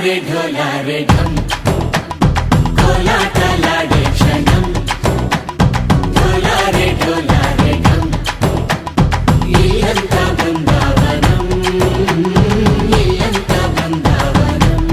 ढोला रे ढम कोलाटलाडे क्षणम ढोला रे ढम इल्लंता बृंदावनम इल्लंता बृंदावनम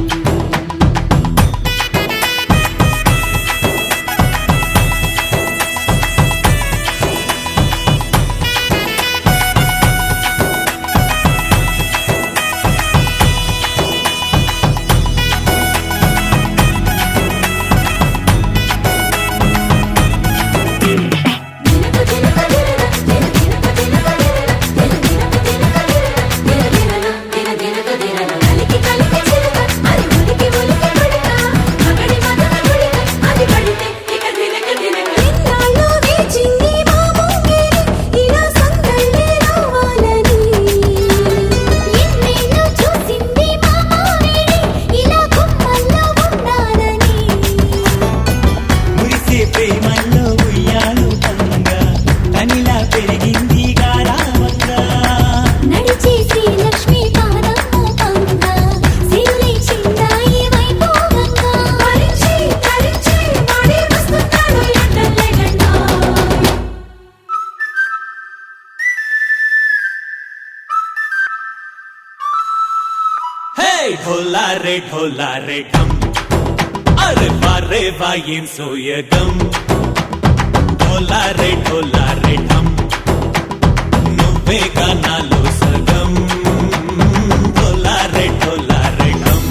ढोला रे ढम अरे वारे वायें सोयगम ढोला रे ढम నువ్వేగా నాలో సగం ढोला रे ढम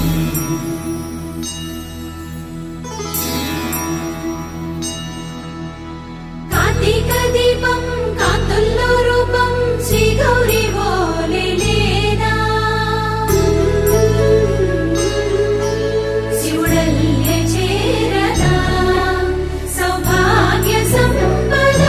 కార్తీక దీపం కాంతుల్లో రూపం శ్రీ గౌరీ ఓలేనా శివుడల్లే చేరదా సౌభాగ్య సంపద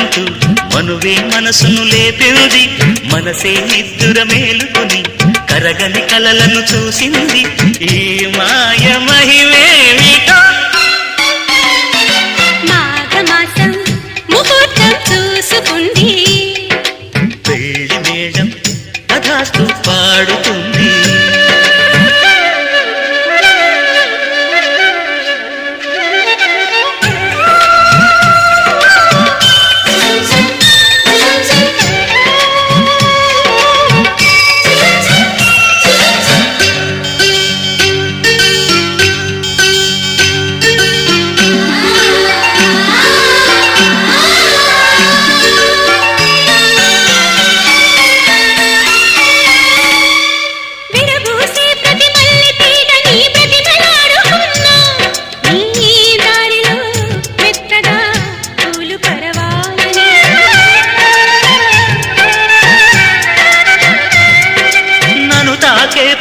అంటూ మనువే మనసును లేపింది. మనసే నిద్దుర మేలుకొని కరగని కలలను చూసింది. ఈ మాయ మహిమేమిటో. మాఘమాసం ముహూర్తం చూసుకుంది. పెళ్లి మేళం తథాస్తు పాడుతుంది.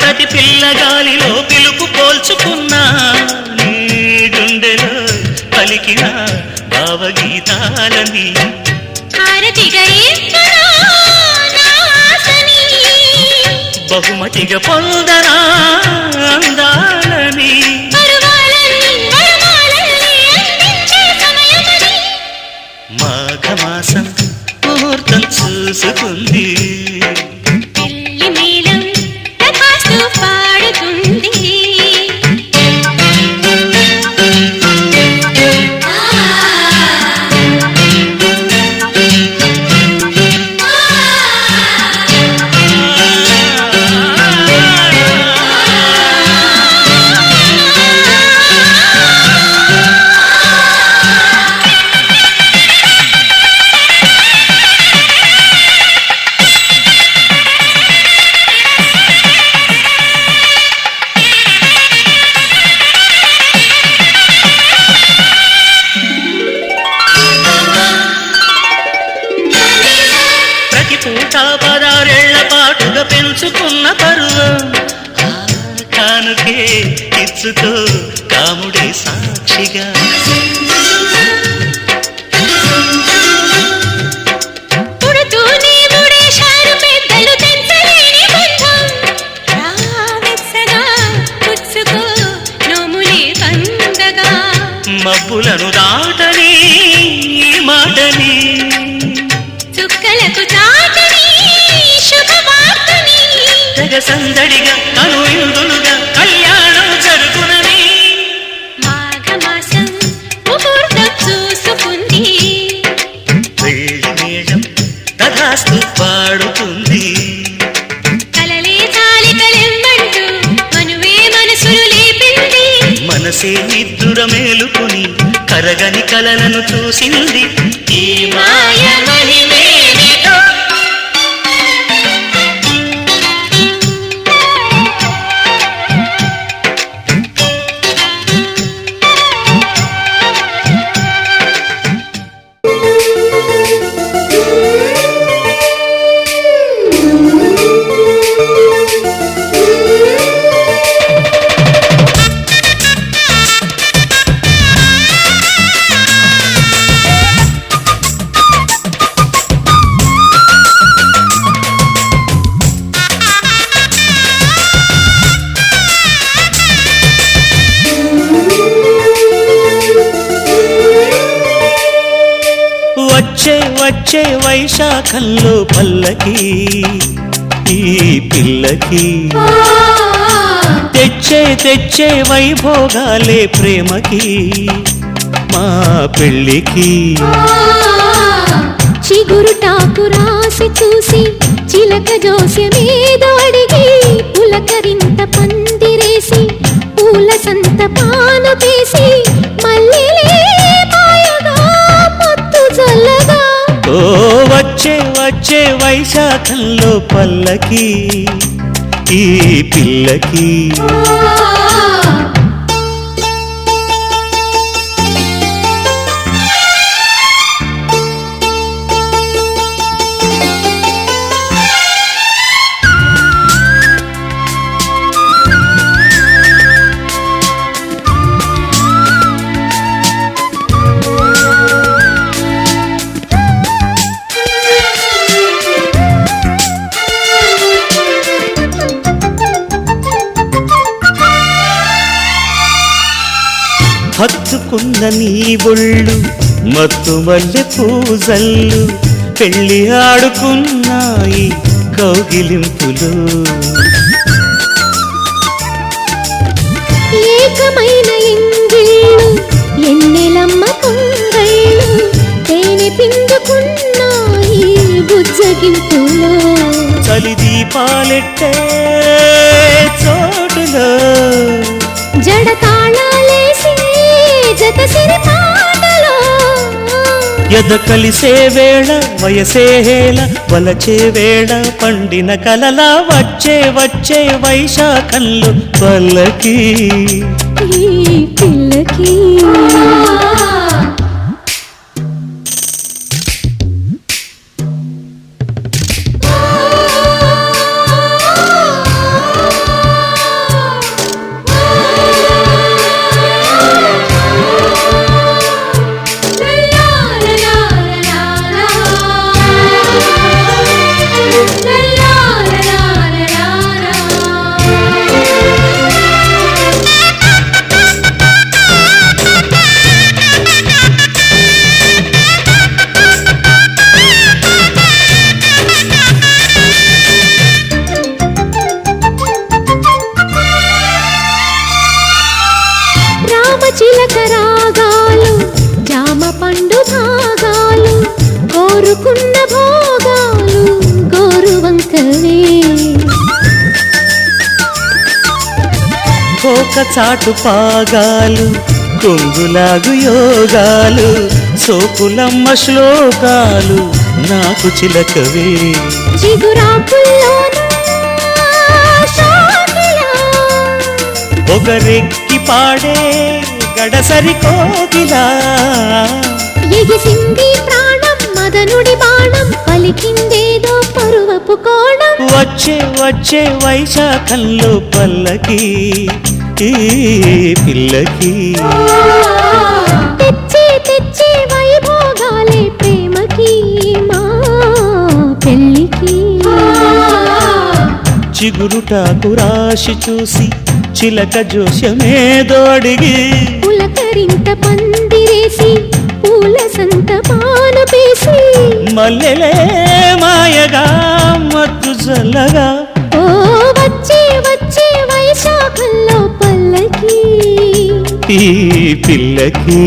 ప్రతి పిల్లగాలిలో పిలుపు పోల్చుకున్నా. నీ గుండెలో పలికిన భావగీతాలని బహుమతిగా పొందనా అందాలని. మాఘమాసం ముహూర్తం చూసుకుంది. పూట 16 పాటుగా పెంచుకున్న పరువం కానుకే ఇచ్చుతో కాముడే సాక్షిగా. మబ్బులను దాటని మాటని తెగ సందడిగా అనుయుదులుగా కళ్యాణం జరుగునని. మాఘమాసం ముహూర్తం చూసుకుంది. పెళ్లి మేళం తథాస్తు పాడుతుంది. కలలే తాలికలెమ్మంటూ మనువే మనసులు లేపింది. మనసే నిద్దుర మేలుకొని కరగని కలలను చూసింది. ఈ మాయ మహిమేమిటో. వచ్చే వైశాఖంలో పల్లకి ఈ పిల్లకి తెచ్చే వైభోగాలే ప్రేమకి మా పెళ్ళికి. చిగురుటాకు రాసి చూసి చిలక జోస్యమేదో అడిగి పులకరింత పందిరేసి పూల సంత పాన పేసి మల్లెలే మాయగా మత్తు చల్లగా. ఓ వచ్చే వైశాఖంలో పల్లకి ఈ పిల్లకి. పరుచుకున్న నీ ఒళ్ళు మత్తు మల్లె పూజల్లు పెళ్ళి ఆడుకున్నాయి కౌగిలింపులు. ఏకమైన ఎంగిళ్ళు ఎన్నెలమ్మ పొంగళ్ళు తేనె పిండుకున్నాయి బుజ్జగింపులో. చలి దీపాలెట్టే చోటులో జడ తాళాలేసి జత సిరి పాటలో. ఎద కలిసే వేళ వయసే హేళ వలచే వేళ పండిన కలలా వచ్చే వచ్చే వైశాఖంలో పల్లకి ఈ పిల్లకి చిలక రాగాలు జామ పండు భాగాలు కోరుకున్న భోగాలు గోరువంకవే. కోక చాటు పాగాలు కొంగులాగు యోగాలు సోకులమ్మ శ్లోకాలు నాకు చిలకవే. చిగురాకుల్లోన ఒకరెక్కి పాడే గడసరి కోకిలా ఎగిసింది ప్రాణం మదనుడి బాణం పలికిందేదో పరువపు కోణం. వచ్చే వచ్చే వైశాఖంలో పల్లకి ఈ పిల్లకి తెచ్చే తెచ్చే వైభోగాలే ప్రేమకి మా పెళ్ళికి. చిగురుటాకు రాశి చూసి చిలక జోస్యమేదో అడిగి పులకరింత పందిరేసి పూల సంత పానపేసి మల్లెలే మాయగా మత్తు జల్లగా. ఓ వచ్చే వచ్చే వైశాఖంలో పల్లకి ఈ పిల్లకి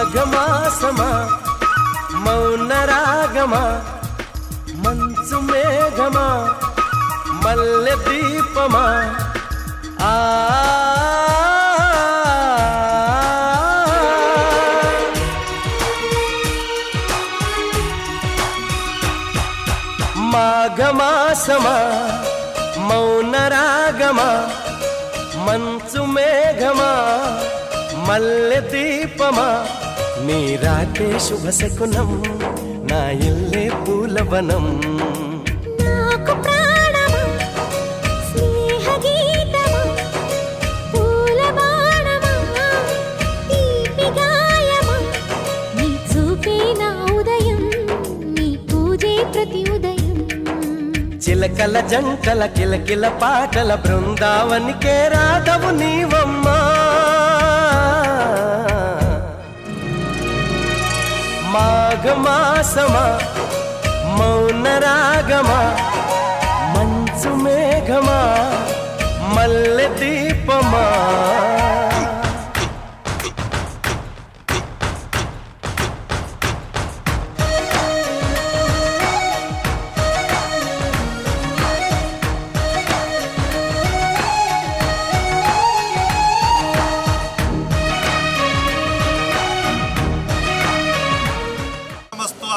మాఘమాసమా మౌన రాగమా మంచు మేఘమా మల్లె దీపమా ఆ మాఘమాసమా మౌన రాగమా మంచు మేఘమా మల్లె దీపమా మీరాటే శుభశకునం నా ఇల్లే పూలవనం నాకు ప్రాణమా స్నేహ గీతమా పూల బాణమా తీపి గాయమా నీ చూపే నా ఉదయం నీ పూజే ప్రతి ఉదయం చిలకల జంటల కిలకిల పాటల బృందావనికే రాధవు నీవమ్మా మాఘమాసమా మౌన రాగమా మంచు మేఘమా మల్లె దీపమా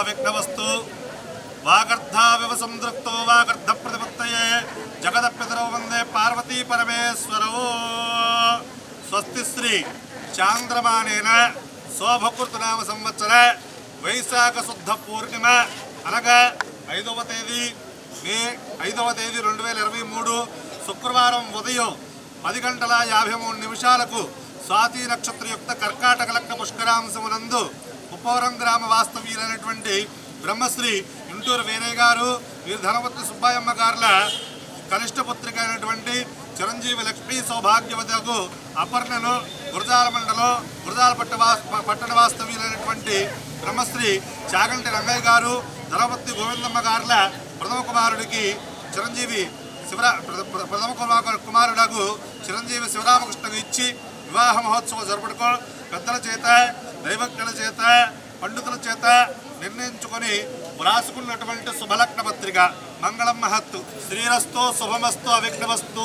అవిఘ్నవస్తు వాగర్ధావివ సందృప్తో వాగర్ధ ప్రతిపత్తయే జగదప్పితరో వందే పార్వతీ పరమేశ్వరో స్వస్తి శ్రీ చాంద్రమానేన శోభకృతనామ సంవత్సర వైశాఖ శుద్ధ పూర్ణిమ అనగా 5వ తేదీ మే 5వ తేదీ 2023 శుక్రవారం ఉదయం 10:53 స్వాతి నక్షత్రయుక్త కర్కాటక లగ్న పుష్కరాంశమునందు ఉపవరం గ్రామ వాస్తవ్యులైనటువంటి బ్రహ్మశ్రీ ఇంటూరు వీరయ్య గారు వీరు ధనపతి సుబ్బాయమ్మ గారుల కనిష్ట పుత్రిక అయినటువంటి చిరంజీవి లక్ష్మీ సౌభాగ్యవతకు అపర్ణను గురజాల మండలం గురజాల పట్టణ వాస్తవ్యులైనటువంటి బ్రహ్మశ్రీ చాగంటి రంగయ్య గారు ధనపతి గోవిందమ్మ గారుల ప్రథమ కుమారుడికి చిరంజీవి కుమారుడకు చిరంజీవి శివరామకృష్ణకు ఇచ్చి వివాహ మహోత్సవం జరుపుకో పెద్దల చేత దైవజ్ఞుల చేత పండితుల చేత నిర్ణయించుకొని వ్రాసుకున్నటువంటి శుభలగ్న పత్రిక మంగళం మహత్తు శ్రీరస్తో శుభమస్తో అవిఘ్నవస్తు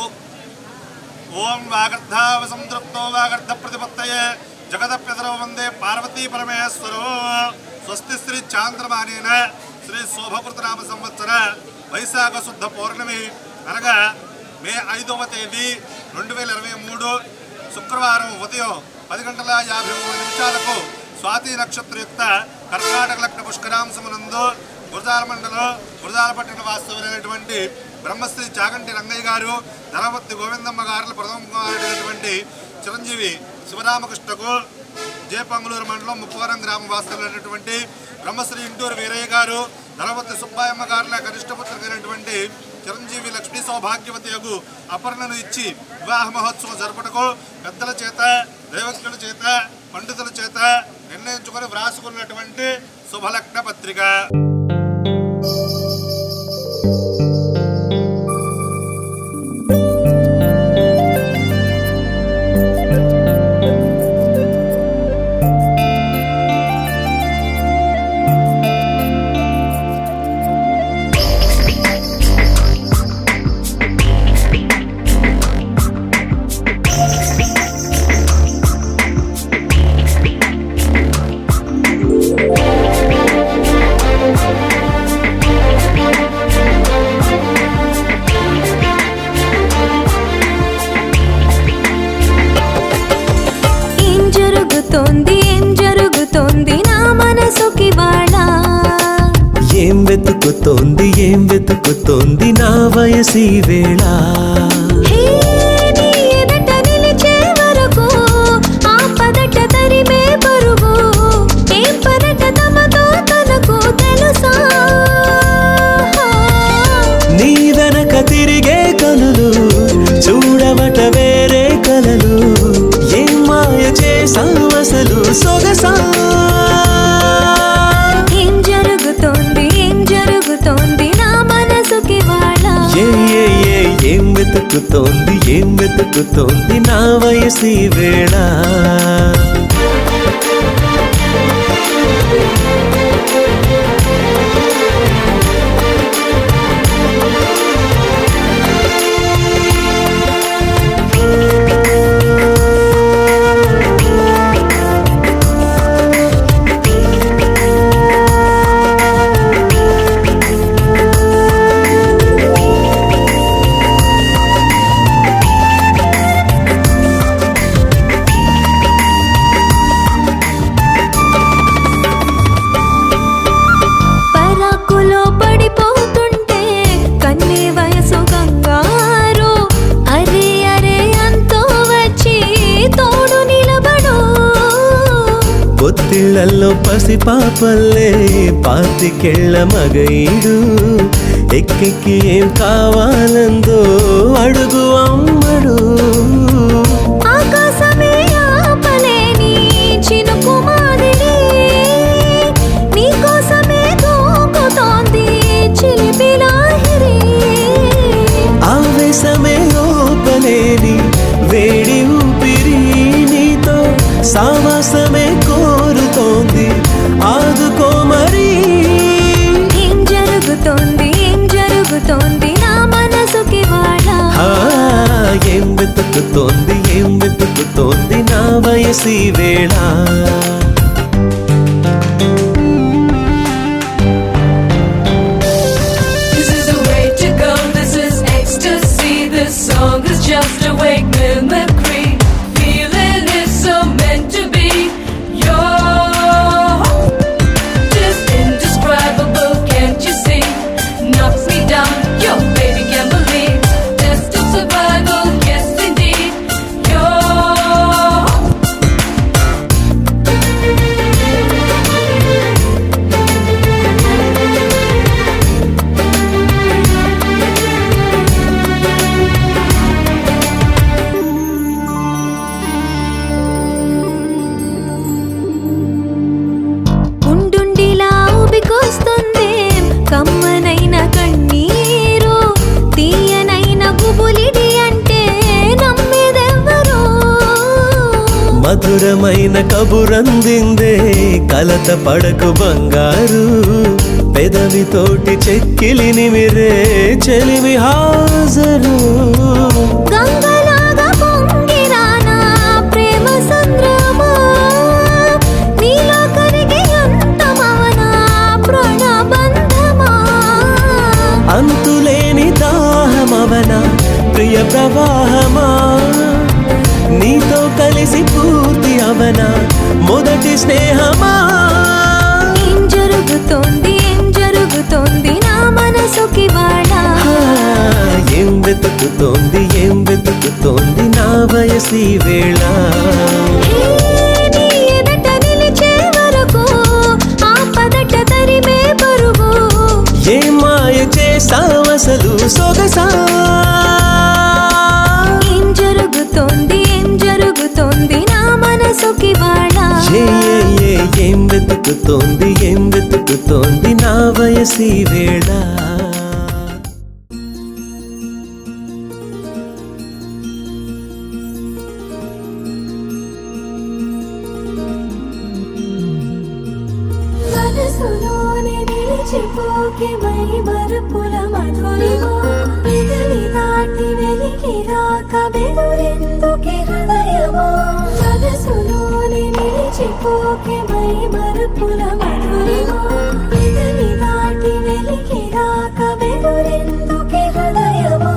ఓం వాగర్ధావ సంతృప్తో వాగర్ధ ప్రతిపత్తయే జగదప్యతరో వందే పార్వతీ పరమేశ్వరో స్వస్తి శ్రీ చాంద్రమానేన శ్రీ శోభకృతనామ సంవత్సర వైశాఖ శుద్ధ పౌర్ణమి అనగా మే 5వ తేదీ 2023 శుక్రవారం ఉదయం 10:53 స్వాతి నక్షత్రయుక్త కర్కాటక లగ్న పుష్కరాంశమునందు గురజాల మండలం గురజాల పట్టణ వాస్తవులైనటువంటి బ్రహ్మశ్రీ చాగంటి రంగయ్య గారు ధనపతి గోవిందమ్మ గారుల ప్రథమ కుమారుడైనటువంటి చిరంజీవి శివరామకృష్ణకు జయపంగులూరు మండలం ముప్పవరం గ్రామ వాస్తవులైనటువంటి బ్రహ్మశ్రీ ఇంటూరు వీరయ్య గారు ధనపతి సుబ్బాయమ్మ గారుల కనిష్ట పుత్రికైనటువంటి చిరంజీవి లక్ష్మీ సౌభాగ్యవతకు అపర్ణను ఇచ్చి వివాహ మహోత్సవం జరుపుటకు పెద్దల చేత దైవజ్ఞుల చేత పండితుల చేత నిర్ణయించుకొని వ్రాసుకున్నటువంటి శుభలగ్న పత్రిక. ఏం వెతుకుతోంది నా వయసి వేళ నీ వెనక తిరిగే కనులు చూడవట వేరే కలలు ఏం మాయ చేసావు అసలు సొగసా ఏం వెతుకుతోంది నా వయసి వేళ కౌగిళ్ళల్లో పసిపాపల్లే పాతికెళ్ళ మగైడు ఎక్కెక్కి ఏం కావాలందో అడుగు అమ్మడు. ఆకాశమే ఆపలేని చినుకు మాదిరి నీకోసమే దూకుతోంది చిలిపి లాహిరి. ఆవేశమే ఓపలేని వేడి ఊపిరి నీతో సావాసమే కోరుతోంది ఆదుకో మరి. ఏం జరుగుతోంది ఏం జరుగుతోంది నా మనసుకి వాళ్ళ. ఏం వెతుకుతోంది నా వయసి వేళ. This is the way to go, this is ecstasy. This song is just a wake mimicry. Feeling is so meant to be. You're just indescribable, can't you see? Knocks me down, your baby can't believe. Test of survival, yes indeed. You're ఉండుండిలా ఊపికొస్తుంది కమ్మనైన కన్నీరు తీయనైన గుబులిడి అంటే నమ్మేదెవ్వరు. మధురమైన కబురందిందే కలత పడకు బంగారు పెదవితోటి చెక్కిలి నిమిరే చెలిమి హాజరు. గంగలాగా పొంగిరానా ప్రేమ సంద్రమా నీలో కరిగి అంతమవనా ప్రాణబంధమా. అంతులేని దాహమవన ప్రియ ప్రవాహమా నీతో కలిసి పూర్తి అవన మొదటి స్నేహమా. ఏం జరుగుతోంది నా మనసుకి వాళ్ళ. ఏం వెతుకుతోంది నా వయసి వేళ. నీ ఎదట నిలిచే వరకు ఆపదట తరిమే పరుగు. ఏ మాయ చేసావసలు సొగసా. ఏం జరుగుతోంది నా మనసుకి వాళ్ళ. ఏం వెతుకుతోంది నా వయసి వేళ. మనసులోనే నిలిచిపోకే మై మరుపుల మధురిమా పెదవి దాటి వెలికి రాక బెదురెందుకే హృదయమా. మనసులోనే నిలిచిపోకే మై మరుపుల మధురిమా పెదవి దాటి వెలికి రాక బెదురెందుకే హృదయమా.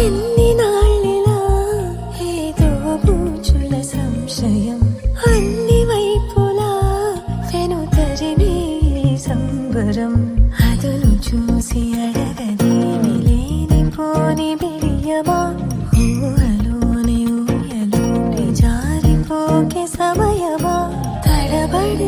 ఎన్ని నాళ్ళిలా ఏదో బూచుల సంశయం అన్ని వైపులా వెను తరిమే సంబరం. అదును చూసి అడగదేమి లేనిపోని బిడియమా ఊహలోని ఊయలోని జారిపోకే సమయమా. తడబడ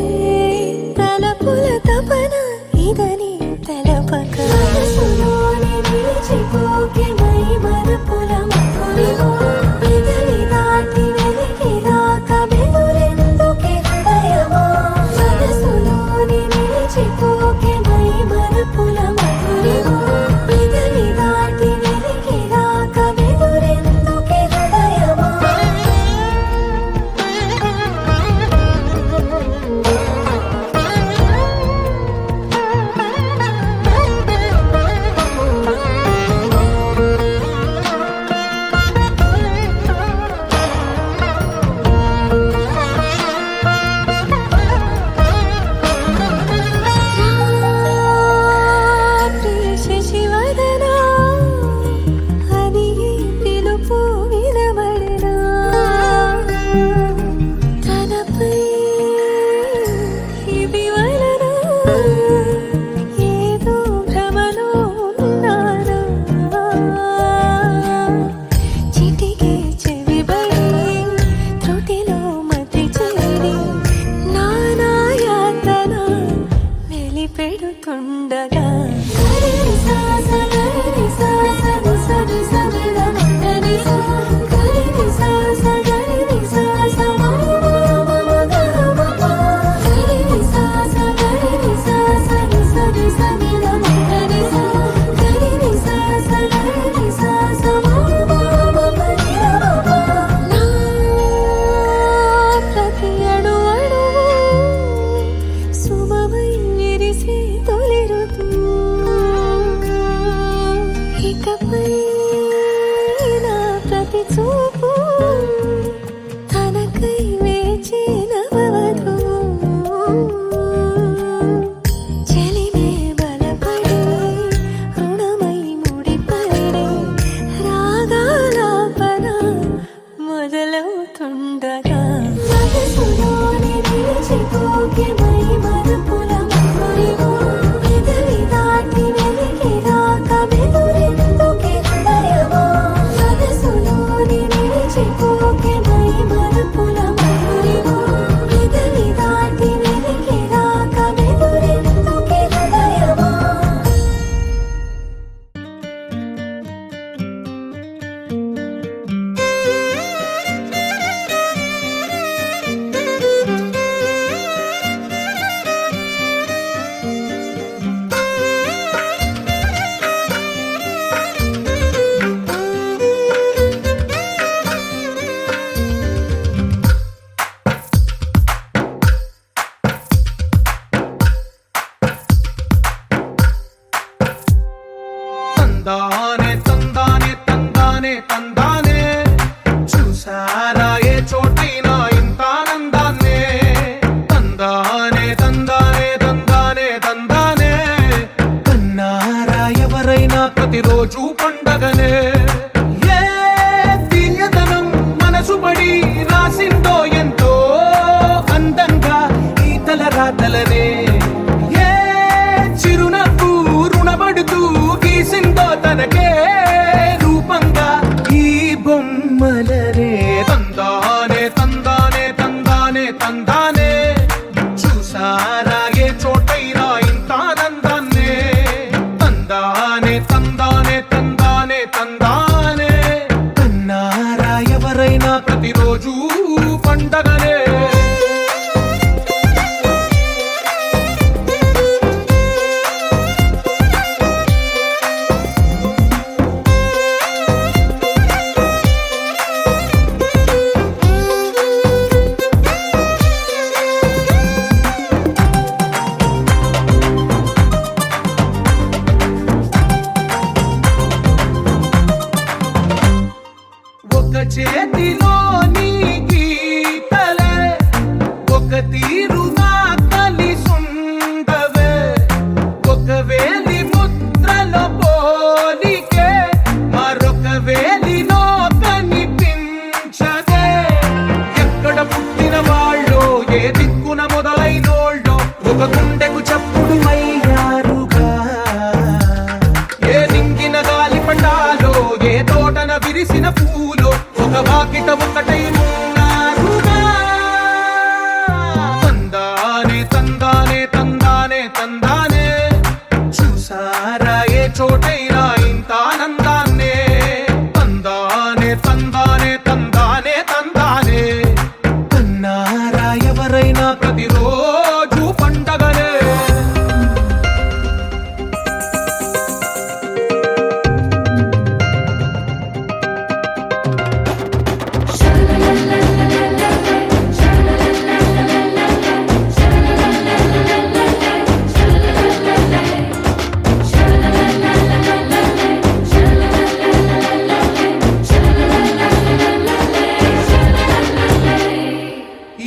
ఉండగా మనసులోని నిలిచిపోకే మై మరుపుల మధురిమో ఎదవి దాటి వెలికి రాక బెదురెందుకే హృదయమో మనసులోని నిలిచిపోకే మై మరుపుల మధురిమో ఎదవి దాటి వెలికి రాక బెదురెందుకే హృదయమో తందానే తందానే తందానే తందానే చూసారా ఏ చోటైనా ఇంత ఆనందాన్నే తందానే తందానే తందానే తందానే కన్నారా ఎవరైనా ప్రతిరోజు పండగనే ఏ తీయదనం మనసు పడి రాసిందో ఎంతో అందంగా ఈ తల రాతలనే ఏ చిరునవ్వు రుణపడుతూ గీసిందో తనకే రూపంగా ఈ బొమ్మలనే తందానే తందానే తందానే తందానే చూసారా ఏ చోటైనా ఇంత ఆనందాన్నే తందానే తందానే తందానే తందానే కన్నారా ఎవరైనా ప్రతిరోజు పండగనే ఒక చేతిలో నీ గీతలే ఒక తీరుగా కలిసుండవే ఒక వేలి ముద్రలో పోలికే మరొక వేలిలో కనిపించదే ఎక్కడ పుట్టిన వాళ్ళో ఏ దిక్కున మొదలైనోళ్ళో ఒక గుండెకు చప్పుడు అయ్యారుగా ఏ నింగిన గాలి పటాలో ఏ తోటన విరిసిన పూలో ఒక వాకిట ఒకటై ఉన్నారుగా తందానే తందానే తందానే తందానే చూసారా ఏ చోటైనా ఇంత ఆనందాన్నే తందానే తందానే తందానే తందానే కన్నారా ఎవరైనా ప్రతిరోజు పండగనే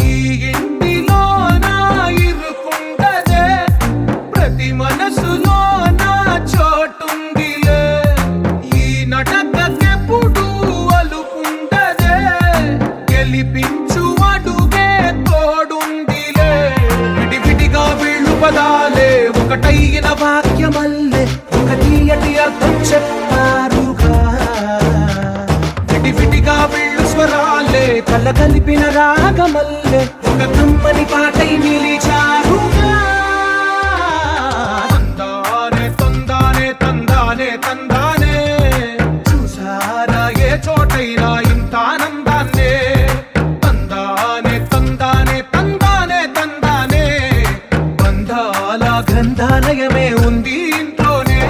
ఈ ఇంటిలో నా ఇరుకుండదే ప్రతి మనసులో నా చోటుందిలే ఈ నటకెప్పుడు అలుకుండదే గెలిపించు అడుగే తోడుందిలే విడివిడిగా వీళ్ళు పదాలే ఒకటైన వాక్యమల్లే ఒక తీయటి అర్థం చెప్పారుగా విడివిడిగా వీళ్ళు స్వరాలే కల కలిపిన రాగమల్లే ఒక కమ్మని పాటై నిలిచారుగా తందానే తందానే తందానే తందానే చూసారా ఏ చోటైనా ఇంత ఆనందాన్నే తందానే తందానే తందానే తందానే బంధాల గ్రంథాలయమే ఉంది ఇంట్లోనే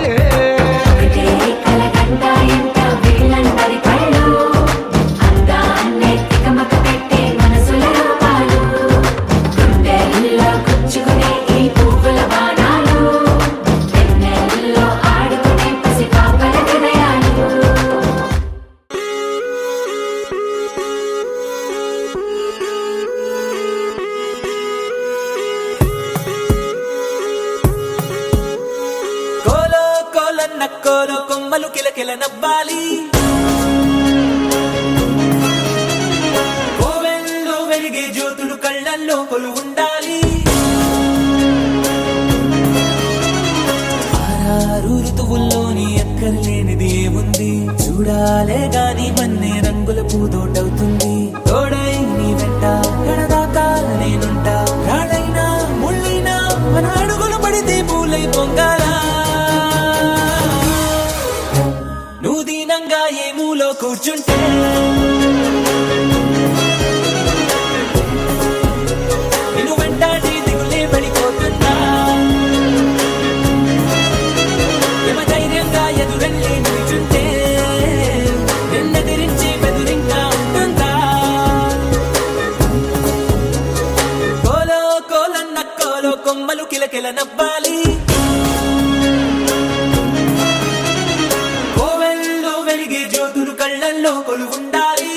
ఒకటే కలగంట ఎంత వీళ్ళందరి కళ్ళు అందాన్నే తికమక పెట్టే మనసుల రూపాలు గుండెల్లో గుచ్చుకునే ఈ పువ్వుల బాణాలు వెన్నెల్లో ఆడుకునే పసిపాపల హృదయాలు కోలో కోలన్న కోలో కొమ్మలు కిలకిల నవ్వాలి కోవెల్లో కళ్ళల్లో కొలు ఉండాలి. ఆరారు ఋతువుల్లోని ఎక్కర్లేనిది ఏముంది, చూడాలే గాని మన్నే రంగుల పూదోటవుతుంది. తోడై నీ వెంట గడదాకా నేనుంటా, రాడైనా ముళ్ళైనా మన అడుగులు పడితే పూలై పొంగాలా. నువ్వు దీనంగా ఏ మూలో కూర్చుంటే నిన్ను వెంటాడి దిగులే పడిపోతుందా. యమ ధైర్యంగా ఎదురెళ్ళి నిల్చుంటే నిన్నెదిరించి బెదురింగా ఉంటుందా. కోలో కోలన్న కోలో కొమ్మలు కిలకిల నవ్వాలి. కోవెల్లో వెలిగే జ్యోతులు కళ్ళల్లో కొలు ఉండాలి.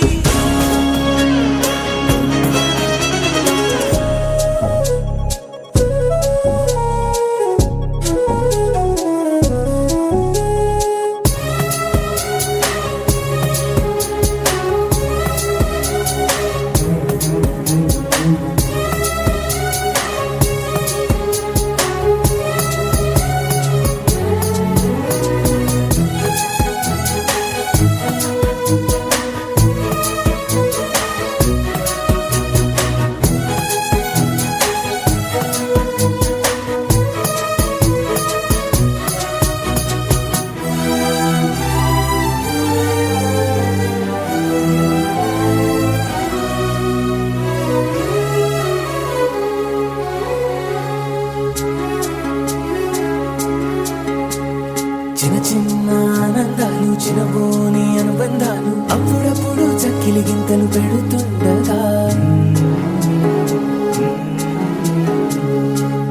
చిన్న చిన్న ఆనందాలు, చిన్నబోని అనుబంధాలు అప్పుడప్పుడు చక్కిలి గింతలు పెడుతుండగా,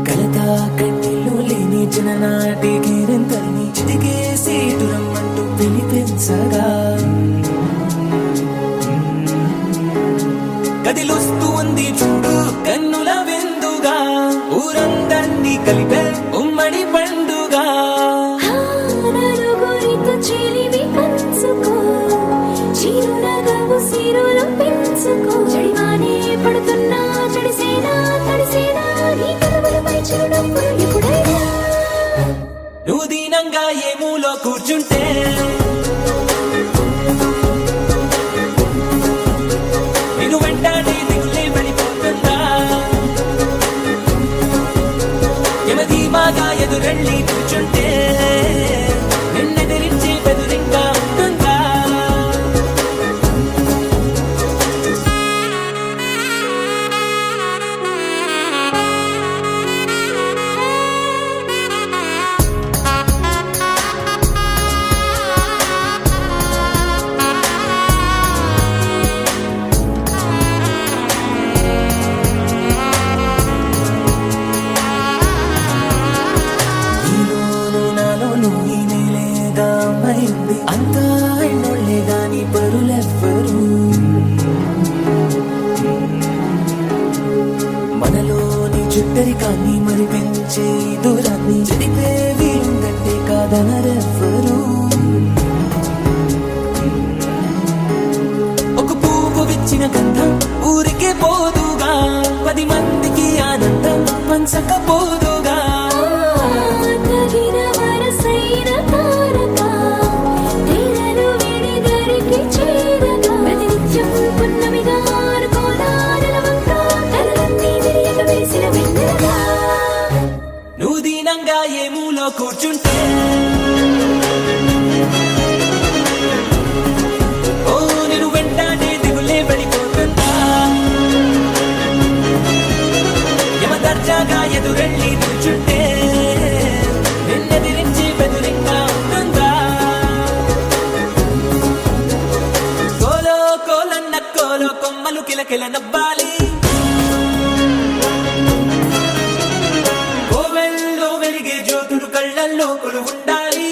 కలతా కన్నీళ్ళు లేని చిన్ననాటి గిరింతల్ని చిటికేసి దురమ్మంటూ పిలిపించగా, కదిలొస్తూ ఉంది చూడు కన్నుల విందుగా, ఊరందర్నీ కలిపే ఉమ్మడి పండుగ. నలుగురితో చెలిమి పంచుకో, చిరునగవు సిరులు పెంచుకో. చెడివానే పడుతున్నా చెడిసేనా తడిసేనా, నీ కనుమలపై చిరునవ్వులు ఎప్పుడైనా. నువ్వు దీనంగా ఏ మూలో కూర్చుంటే నిన్ను వెంటాడి దిగులే పడిపోతుందా. యమధీమాగా ఎదురెళ్ళి కూర్చుంటే నిన్నెదిరించి బెదురింగా ఉంటుందా. నీలోను నాలోను ఈ నేలేగా అమ్మాయింది, అంతా ఎన్నోళ్లే గాని పరులెవ్వరు. మనలోని చుట్టరికాన్ని మరి పెంచే దూరాన్ని చెడిపే వీలుందంటే కాదనరెవ్వరు. ఒక పువ్వు విచ్చిన గంధం ఊరికే పోదుగా, 10 మందికి ఆనందం పంచకపోదుగా. తగిన వరసైన తారక తీరలు విడి దరికి చేరగా, ప్రతినిత్యం పున్నమిగా అనుకోదా నెలవంక, కలలన్నీ విరియక వేసిన వెన్నెలగా. నువ్వు దీనంగా ఏ మూలో కూర్చుంటే ఓ నిన్ను వెంటాడే దిగులే పడిపోతుందా. యమ దర్జాగా ఎదురెళ్ళి కూర్చుంటే నిన్నెదిరించి బెదురింగా ఉంటుందా. కోలో కోలన్న కోలో కొమ్మలు కిలకిల నవ్వాలి. కోవెల్లో వెలిగే జ్యోతులు కళ్ళల్లో కొలు ఉండాలి.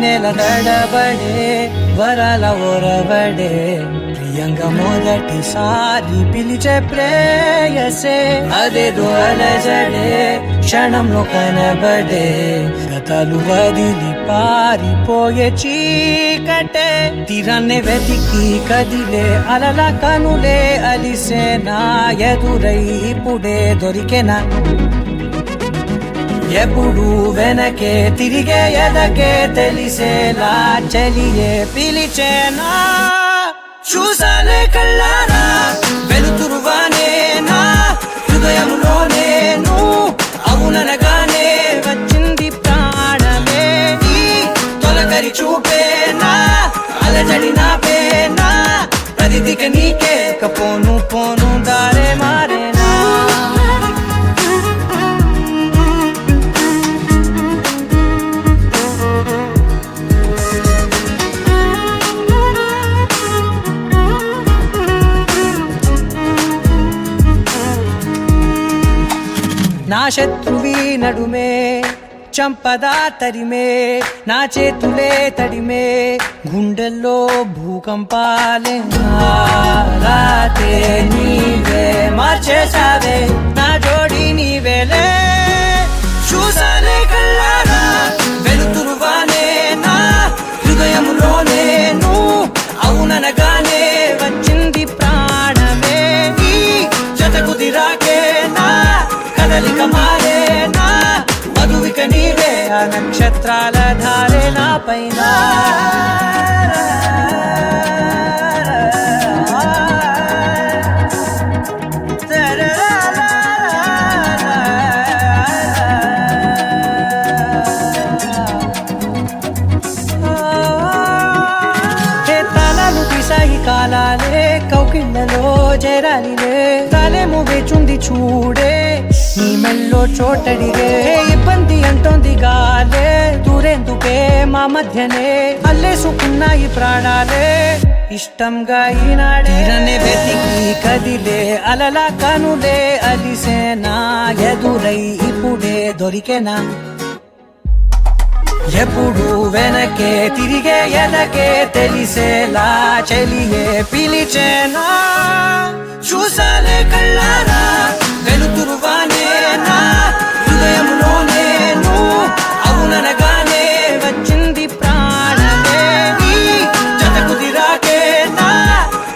నెల నడబడే వరాల ఒరవడే ప్రియంగా మొదటిసారి పిలిచే ప్రేయసే అదేదో అలజడే క్షణంలో కనబడే గతాలు వదిలి పారిపోయే చీకటే తీరాన్నే వెతికి కదిలే అలల కనులే అలిసే నా ఎదురై ఇప్పుడే దొరికెనా ఎప్పుడు వెనకే తిరిగే ఎదకే తెలిసేలా చలియే పిలిచేనా చూసాలే కళ్ళారా వెలుతురువానే నా హృదయంలో నేను అవుననగానే వచ్చింది ప్రాణమే ఈ తొలకరి చూపేనా అలజడి నా పేనా ప్రతిదిక నీకే పోను పోను దారే మారేనా నా శత్రువి నడుమే చంపదా తరిమే నా చేతులే తడిమే గుండెల్లో భూకంపాలే రాతే నీవే మార్చేసావే నా జోడి నీవేలే చూసాలే కళ్ళారా వెలుతురువానే నా హృదయంలో నేను అవుననగానే వచ్చింది ప్రాణమే ఈ జతకు దిరాకే నా కదలిక మారేనా మధువిక నీవే ఆ నక్షత్రాల ధారే నా పైన తాళాలు తీసాయి కాలాలే కౌకిళ్ళలో చేరాలిలే తాలేమో వేచుంది చూడే నీ మెల్లో చోటడిగే ఇబ్బంది అంటోంది గాలే దూరేందుకే మా మధ్యనే అల్లేసుకున్నాయి ప్రాణాలే ఇష్టంగా ఈనాడే వెతికి కదిలే అలల కనులే అలిసేనా ఎదురై ఇప్పుడే దొరికెనా ఎప్పుడు వెనకే తిరిగే ఎదకే తెలిసేలా చెలియే పిలిచేనా చూసాలే కళ్ళారా వెలుతురువానే నా హృదయంలో నేను అవుననగానే వచ్చింది ప్రాణమే నీ జతకు దిరాకే నా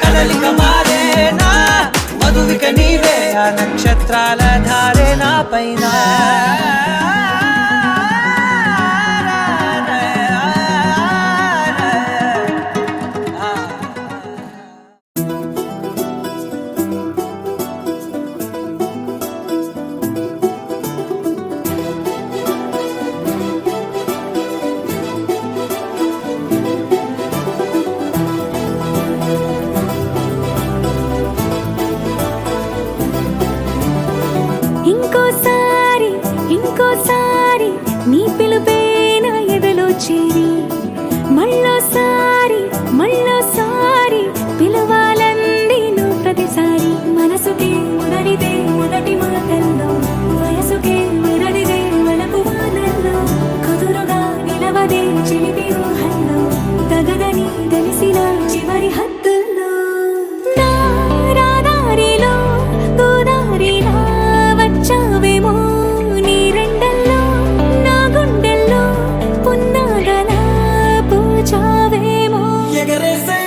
కదలిక మారేనా మధువిక నీవే ఆ నక్షత్రాల ధారే నా పైన ఇంకోసారి ఇంకోసారి నీ పిలుపే నా ఎదలో చేరి మళ్ళోసారి మళ్ళోసారి పిలవాలంది నువ్వు ప్రతిసారి మనసుకే మొదటిదే మొదటి మాటల్లో వయసుకే మొదటిదే వలపు వానల్లో కుదురుగా నిలవదే చిలిపి ఊహల్లో తగదని తెలిసిన చివరి హద్దుల్లో నా రాదారిలో గోదారిలా వచ్చావేమో నీ రెండల్లో నా గుండెల్లో పున్నాగలా పూచావేమో ఎగరేసే